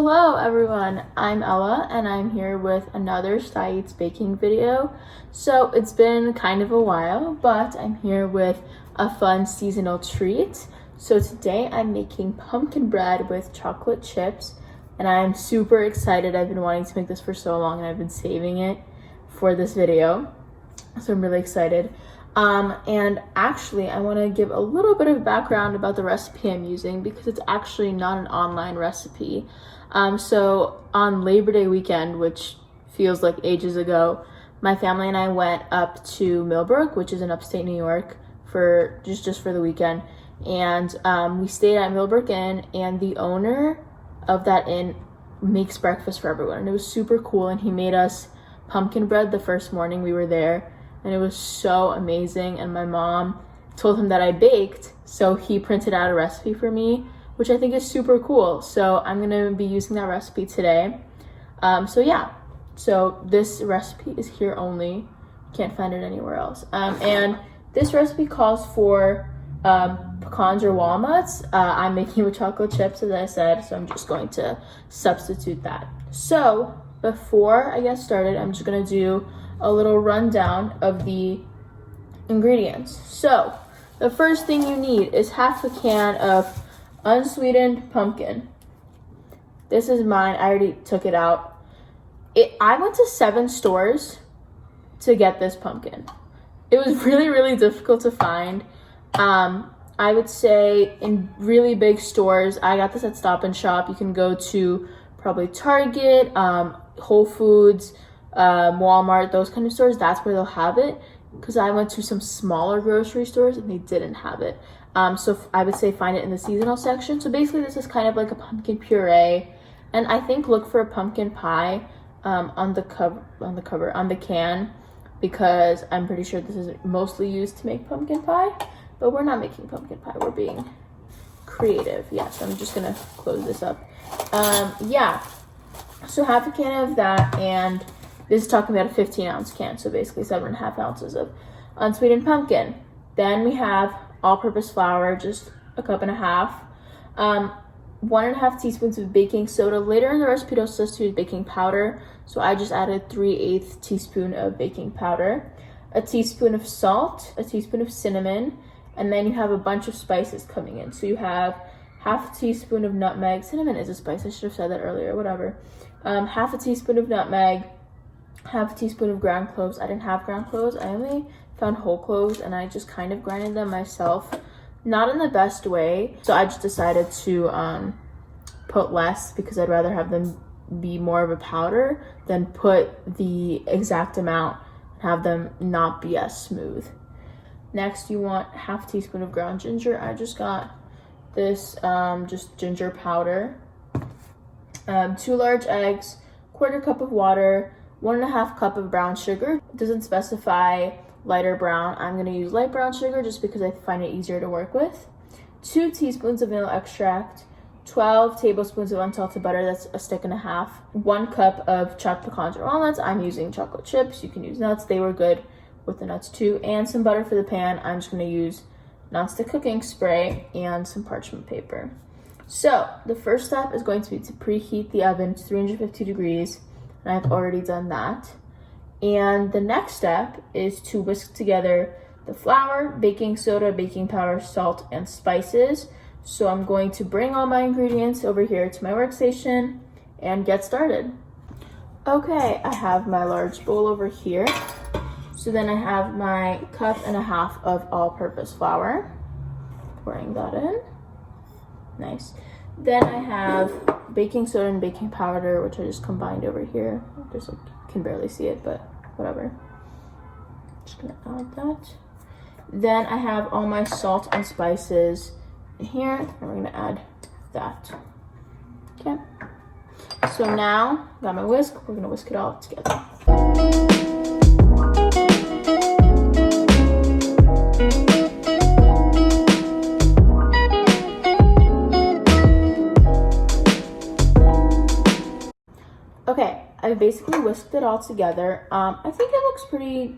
Hello everyone, I'm Ella and I'm here with another StuyEats baking video. So it's been kind of a while, but I'm here with a fun seasonal treat. So today I'm making pumpkin bread with chocolate chips and I'm super excited. I've been wanting to make this for so long and I've been saving it for this video. So I'm really excited. And actually I want to give a little bit of background about the recipe I'm using because it's actually not an online recipe. So on Labor Day weekend, which feels like ages ago, my family and I went up to Millbrook, which is in upstate New York, for just for the weekend. And we stayed at Millbrook Inn, and the owner of that inn makes breakfast for everyone. And it was super cool, and he made us pumpkin bread the first morning we were there. And it was so amazing, and my mom told him that I baked, so he printed out a recipe for me, which I think is super cool. So I'm gonna be using that recipe today. So this recipe is here only. Can't find it anywhere else. And this recipe calls for pecans or walnuts. I'm making it with chocolate chips, as I said, so I'm just going to substitute that. So before I get started, I'm just gonna do a little rundown of the ingredients. So the first thing you need is half a can of unsweetened pumpkin. This is mine. I already took it out. I went to 7 stores to get this pumpkin. It was really difficult to find. I would say in really big stores, I got this at Stop and Shop. You can go to probably Target, Whole Foods, Walmart, those kind of stores. That's where they'll have it, because I went to some smaller grocery stores and they didn't have it. So I would say find it in the seasonal section. So basically this is kind of like a pumpkin puree, and I think look for a pumpkin pie on the can, because I'm pretty sure this is mostly used to make pumpkin pie, but we're not making pumpkin pie, we're being creative. So I'm just gonna close this up. So half a can of that, and this is talking about a 15-ounce can, so basically 7.5 ounces of unsweetened pumpkin. Then we have all-purpose flour, just a cup and a half. 1.5 teaspoons of baking soda. Later in the recipe, it'll says to use baking powder, so I just added 3/8 teaspoon of baking powder. A teaspoon of salt, a teaspoon of cinnamon, and then you have a bunch of spices coming in. So you have half a teaspoon of nutmeg. Cinnamon is a spice, I should have said that earlier, whatever. Half a teaspoon of nutmeg, half a teaspoon of ground cloves. I didn't have ground cloves. I only found whole cloves, and I just kind of grinded them myself. Not in the best way, so I just decided to put less, because I'd rather have them be more of a powder than put the exact amount and have them not be as smooth. Next, you want half a teaspoon of ground ginger. I just got this just ginger powder. 2 large eggs, 1/4 cup of water, 1.5 cup of brown sugar. It doesn't specify light or brown. I'm going to use light brown sugar just because I find it easier to work with. 2 teaspoons of vanilla extract, 12 tablespoons of unsalted butter, that's a stick and a half, 1 cup of chopped pecans or walnuts. I'm using chocolate chips. You can use nuts. They were good with the nuts too. And some butter for the pan. I'm just going to use nonstick cooking spray and some parchment paper. So the first step is going to be to preheat the oven to 350 degrees. And I've already done that. And the next step is to whisk together the flour, baking soda, baking powder, salt, and spices. So I'm going to bring all my ingredients over here to my workstation and get started. Okay, I have my large bowl over here. So then I have my cup and a half of all-purpose flour. Pouring that in. Nice. Then I have baking soda and baking powder, which I just combined over here. Just can barely see it, but whatever. Just gonna add that. Then I have all my salt and spices in here, and we're gonna add that. Okay. So now, got my whisk. We're gonna whisk it all together. Okay, I basically whisked it all together. I think it looks pretty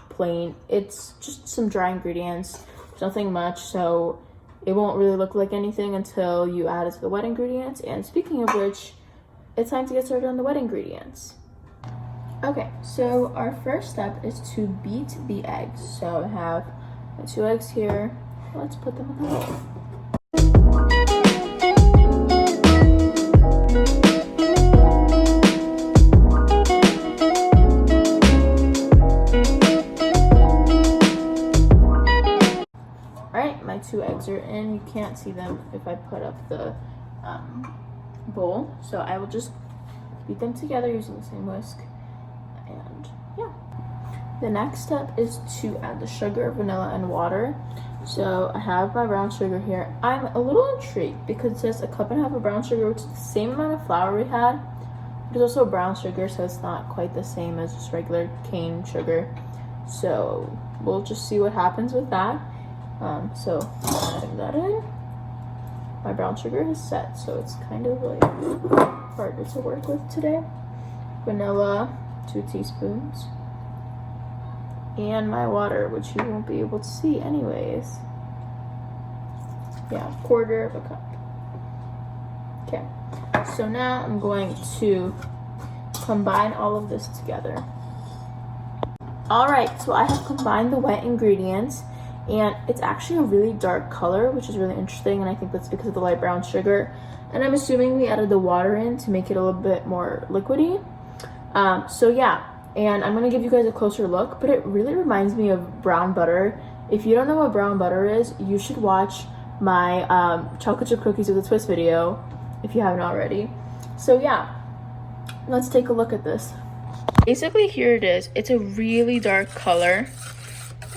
plain. It's just some dry ingredients. There's nothing much, so it won't really look like anything until you add it to the wet ingredients. And speaking of which, it's time to get started on the wet ingredients. Okay, so our first step is to beat the eggs. So I have my 2 eggs here. Let's put them in the bowl. Alright, my 2 eggs are in. You can't see them if I put up the bowl. So I will just beat them together using the same whisk. And yeah. The next step is to add the sugar, vanilla, and water. So I have my brown sugar here. I'm a little intrigued because it says 1.5 cups of brown sugar, which is the same amount of flour we had. There's also brown sugar, so it's not quite the same as just regular cane sugar. So we'll just see what happens with that. So adding that in. My brown sugar is set, so it's kind of like harder to work with today. Vanilla, 2 teaspoons. And my water, which you won't be able to see anyways. Yeah, 1/4 cup. Okay, so now I'm going to combine all of this together. Alright, so I have combined the wet ingredients, and it's actually a really dark color, which is really interesting, and I think that's because of the light brown sugar. And I'm assuming we added the water in to make it a little bit more liquidy. So yeah. And I'm going to give you guys a closer look, but it really reminds me of brown butter. If you don't know what brown butter is, you should watch my chocolate chip cookies with a twist video if you haven't already. So yeah, let's take a look at this. Basically, here it is. It's a really dark color.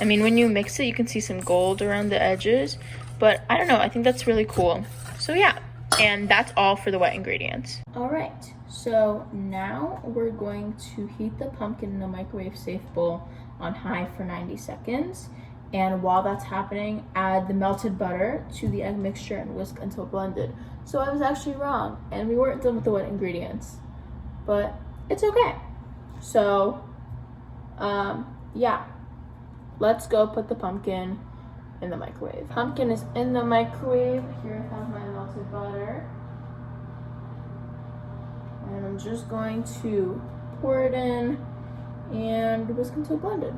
I mean, when you mix it, you can see some gold around the edges, but I don't know, I think that's really cool. So yeah, and that's all for the wet ingredients. All right. So now we're going to heat the pumpkin in a microwave safe bowl on high for 90 seconds. And while that's happening, add the melted butter to the egg mixture and whisk until blended. So I was actually wrong, and we weren't done with the wet ingredients, but it's okay. So yeah, let's go put the pumpkin in the microwave. Pumpkin is in the microwave. Here I have my melted butter. And I'm just going to pour it in and whisk until blended.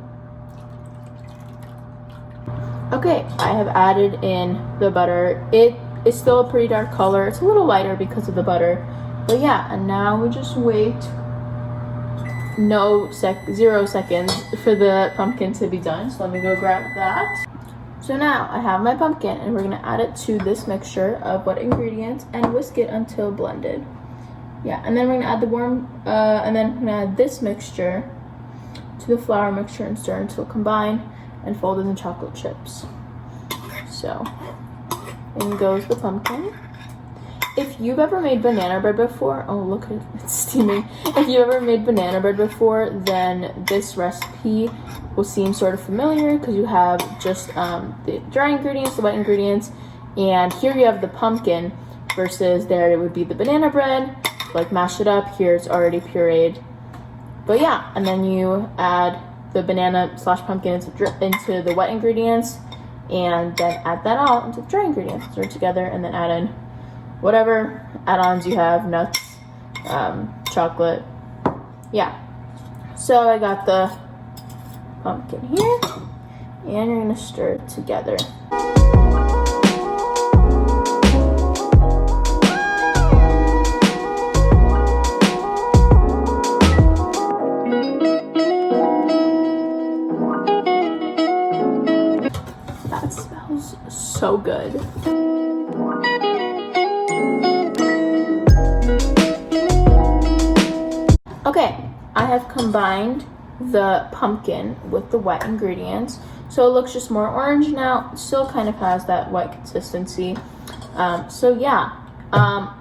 Okay, I have added in the butter. It is still a pretty dark color. It's a little lighter because of the butter. But yeah, and now we just wait 0 seconds for the pumpkin to be done. So let me go grab that. So now I have my pumpkin, and we're gonna add it to this mixture of wet ingredients and whisk it until blended. Yeah, and then we're gonna add the and then I'm gonna add this mixture to the flour mixture and stir until combined and fold in the chocolate chips. So, in goes the pumpkin. If you've ever made banana bread before, oh look, it's steaming. If you've ever made banana bread before, then this recipe will seem sort of familiar because you have just the dry ingredients, the wet ingredients, and here you have the pumpkin versus there it would be the banana bread. Like mash it up. Here it's already pureed. But yeah, and then you add the banana / pumpkin into the wet ingredients, and then add that all into the dry ingredients. Stir it together, and then add in whatever add-ons you have, nuts, chocolate. Yeah. So I got the pumpkin here, and you're gonna stir it together. So good. Okay, I have combined the pumpkin with the wet ingredients, so it looks just more orange now. It still kind of has that wet consistency. So yeah.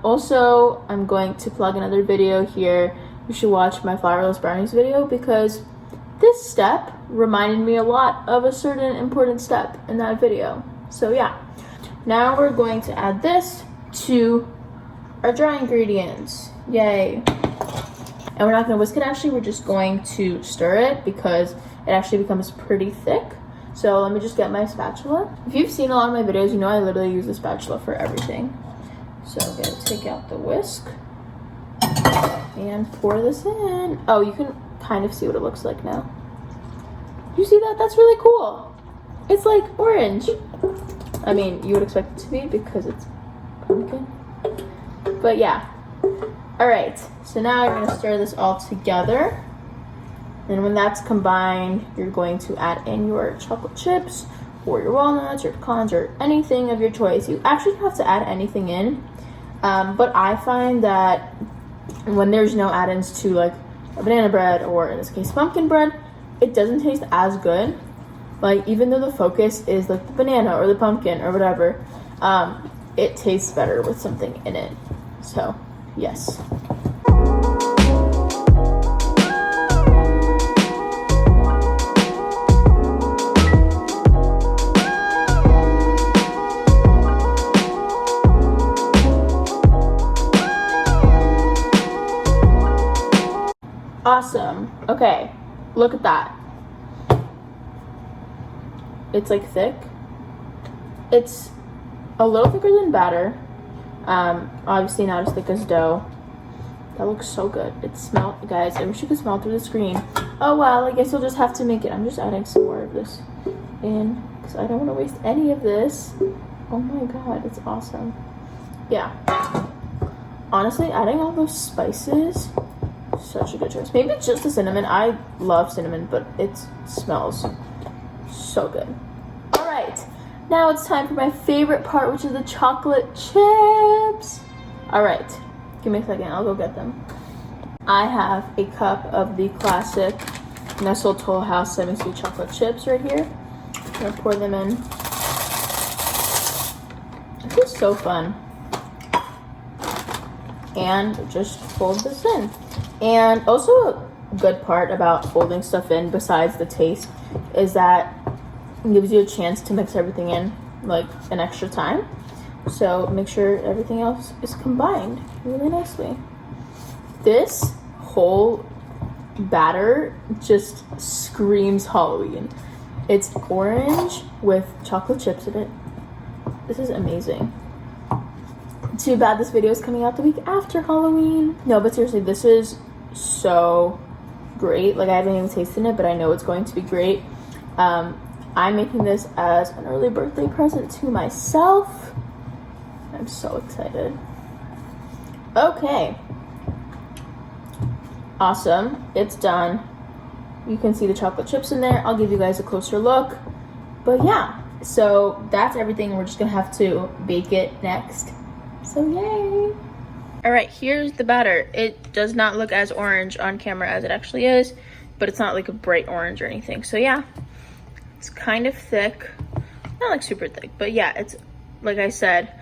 Also, I'm going to plug another video here. You should watch my flourless brownies video because this step reminded me a lot of a certain important step in that video. So yeah, now we're going to add this to our dry ingredients. Yay. And we're not going to whisk it actually, we're just going to stir it because it actually becomes pretty thick. So let me just get my spatula. If you've seen a lot of my videos, you know I literally use the spatula for everything. So I'm gonna take out the whisk and pour this in. Oh, you can kind of see what it looks like now. You see that? That's really cool. It's like orange. I mean, you would expect it to be because it's pumpkin. But yeah. All right, so now you're gonna stir this all together. And when that's combined, you're going to add in your chocolate chips or your walnuts or pecans or anything of your choice. You actually don't have to add anything in. But I find that when there's no add-ins to like a banana bread or in this case pumpkin bread, it doesn't taste as good. Like even though the focus is like the banana or the pumpkin or whatever, it tastes better with something in it. So yes. Awesome. Okay, look at that. It's like thick. It's a little thicker than batter. Obviously not as thick as dough. That looks so good. It smelled, guys, I wish you could smell through the screen. Oh well, I guess you'll just have to make it. I'm just adding some more of this in because I don't want to waste any of this. Oh my god, it's awesome. Yeah. Honestly, adding all those spices, such a good choice. Maybe it's just the cinnamon. I love cinnamon, but it smells so good. All right, now it's time for my favorite part, which is the chocolate chips. All right, give me a second. I'll go get them. I have a cup of the classic Nestle Toll House semi-sweet chocolate chips right here. I'm gonna pour them in. This is so fun. And just fold this in. And also a good part about folding stuff in besides the taste is that it gives you a chance to mix everything in like an extra time. So make sure everything else is combined really nicely. This whole batter just screams Halloween. It's orange with chocolate chips in it. This is amazing. Too bad this video is coming out the week after Halloween. No, but seriously, this is so great. Like I haven't even tasted it, but I know it's going to be great. I'm making this as an early birthday present to myself. I'm so excited. Okay. Awesome. It's done. You can see the chocolate chips in there. I'll give you guys a closer look. But yeah, so that's everything. We're just gonna have to bake it next. So yay. All right, here's the batter. It does not look as orange on camera as it actually is, but it's not like a bright orange or anything. So yeah, it's kind of thick. Not like super thick, but yeah, it's, like I said,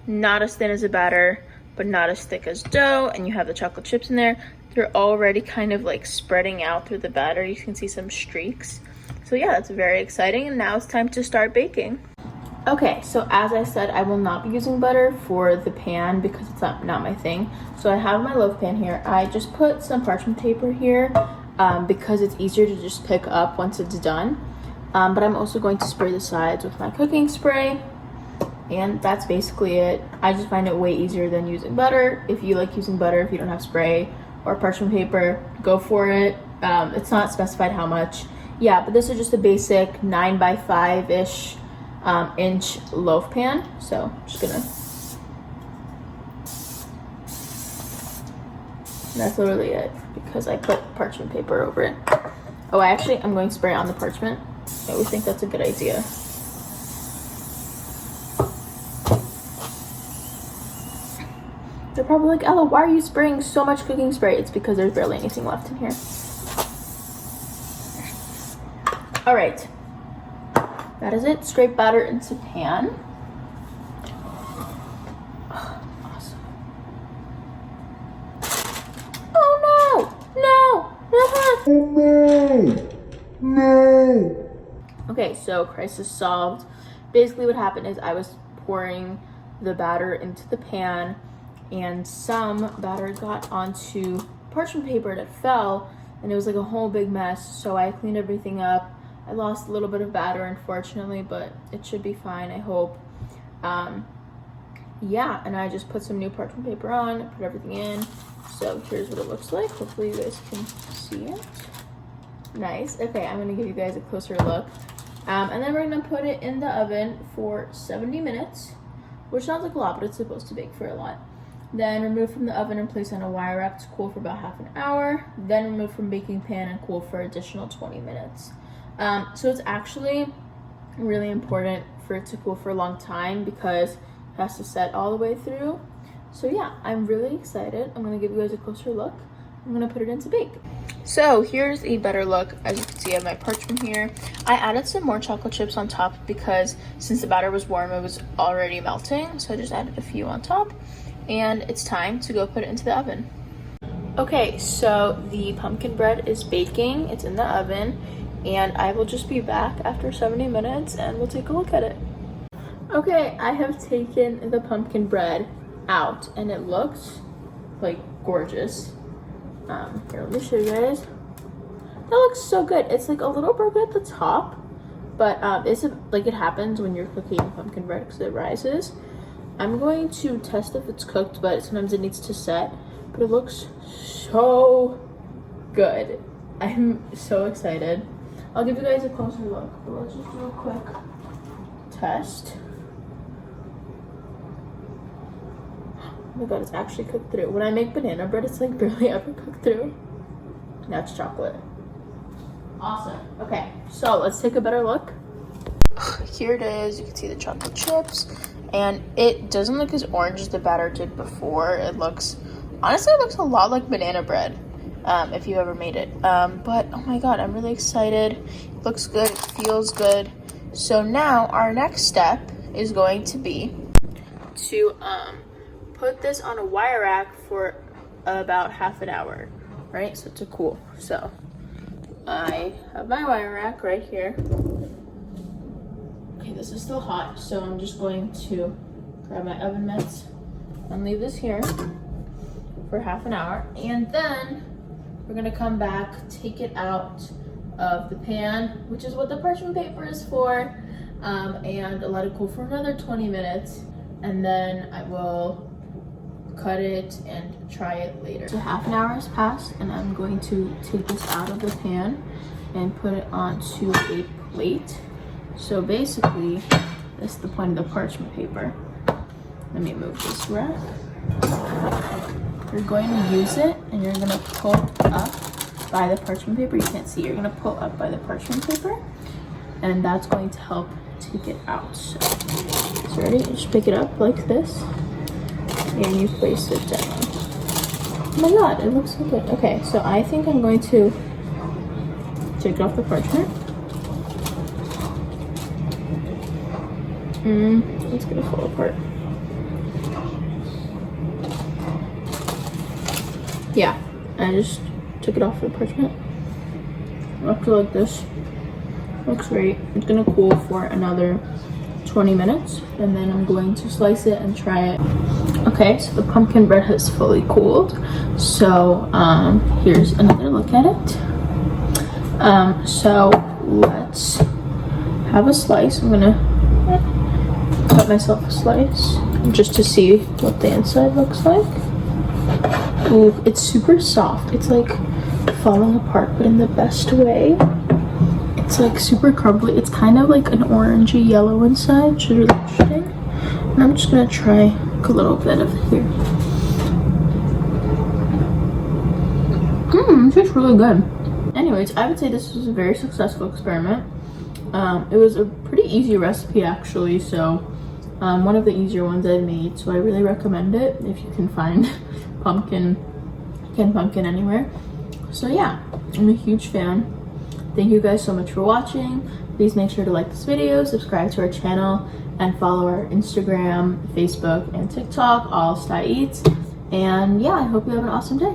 not as thin as a batter, but not as thick as dough. And you have the chocolate chips in there. They're already kind of like spreading out through the batter. You can see some streaks. So yeah, that's very exciting. And now it's time to start baking. Okay, so as I said, I will not be using butter for the pan because it's not my thing. So I have my loaf pan here. I just put some parchment paper here because it's easier to just pick up once it's done. But I'm also going to spray the sides with my cooking spray. And that's basically it. I just find it way easier than using butter. If you like using butter, if you don't have spray or parchment paper, go for it. It's not specified how much. Yeah, but this is just a basic 9x5-ish inch loaf pan. So I'm just gonna, and that's literally it because I put parchment paper over it. Oh, I'm going to spray on the parchment. I always think that's a good idea. They're probably like, Ella, why are you spraying so much cooking spray? It's because there's barely anything left in here. All right, that is it. Scrape batter into pan. Oh, awesome. Oh no, no. Okay, so crisis solved. Basically what happened is I was pouring the batter into the pan and some batter got onto parchment paper and it fell and it was like a whole big mess. So I cleaned everything up, I lost a little bit of batter, unfortunately, but it should be fine, I hope. Yeah, and I just put some new parchment paper on, put everything in. So here's what it looks like. Hopefully you guys can see it. Nice. Okay, I'm gonna give you guys a closer look. And then we're gonna put it in the oven for 70 minutes, which sounds like a lot, but it's supposed to bake for a lot. Then remove from the oven and place on a wire rack to cool for about half an hour. Then remove from baking pan and cool for additional 20 minutes. So it's actually really important for it to cool for a long time because it has to set all the way through. So yeah, I'm really excited. I'm gonna give you guys a closer look. I'm gonna put it in to bake. So here's a better look. As you can see, I have my parchment here. I added some more chocolate chips on top because since the batter was warm, it was already melting. So I just added a few on top. And it's time to go put it into the oven. Okay, so the pumpkin bread is baking. It's in the oven. And I will just be back after 70 minutes and we'll take a look at it. Okay, I have taken the pumpkin bread out and it looks like gorgeous. Here, let me show you guys. That looks so good. It's like a little broken at the top, but it's like it happens when you're cooking pumpkin bread because it rises. I'm going to test if it's cooked, but sometimes it needs to set. But it looks so good. I'm so excited. I'll give you guys a closer look, but let's just do a quick test. Oh my god, it's actually cooked through. When I make banana bread, it's like barely ever cooked through. That's chocolate. Awesome. Okay, so let's take a better look. Here it is. You can see the chocolate chips. And it doesn't look as orange as the batter did before. It looks, honestly, it looks a lot like banana bread. If you ever made it. But oh my god, I'm really excited. It looks good, it feels good. So now our next step is going to be to put this on a wire rack for about half an hour, right? So to cool. So I have my wire rack right here. Okay, this is still hot, so I'm just going to grab my oven mitts and leave this here for half an hour. And then we're gonna come back, take it out of the pan, which is what the parchment paper is for, and let it cool for another 20 minutes. And then I will cut it and try it later. So half an hour has passed and I'm going to take this out of the pan and put it onto a plate. So basically, this is the point of the parchment paper. Let me move this rack. You're going to use it and you're going to pull up by the parchment paper. You can't see, you're going to pull up by the parchment paper and that's going to help take it out. So ready? Just pick it up like this and you place it down. Oh my god, it looks so good. Okay, so I think I'm going to take off the parchment. It's gonna fall apart. Yeah, I just took it off the parchment. Left it like this. Looks great. It's gonna cool for another 20 minutes and then I'm going to slice it and try it. Okay, so the pumpkin bread has fully cooled. So here's another look at it. So let's have a slice. I'm gonna cut myself a slice just to see what the inside looks like. Ooh, it's super soft. It's like falling apart, but in the best way. It's like super crumbly. It's kind of like an orangey yellow inside, which is really interesting. And I'm just gonna try a little bit of it here. It tastes really good. Anyways, I would say this was a very successful experiment. It was a pretty easy recipe actually, so one of the easier ones I've made, so I really recommend it if you can find canned pumpkin anywhere. So yeah, I'm a huge fan. Thank you guys so much for watching. Please make sure to like this video, subscribe to our channel, and follow our Instagram, Facebook, and TikTok, all StuyEats. And yeah, I hope you have an awesome day.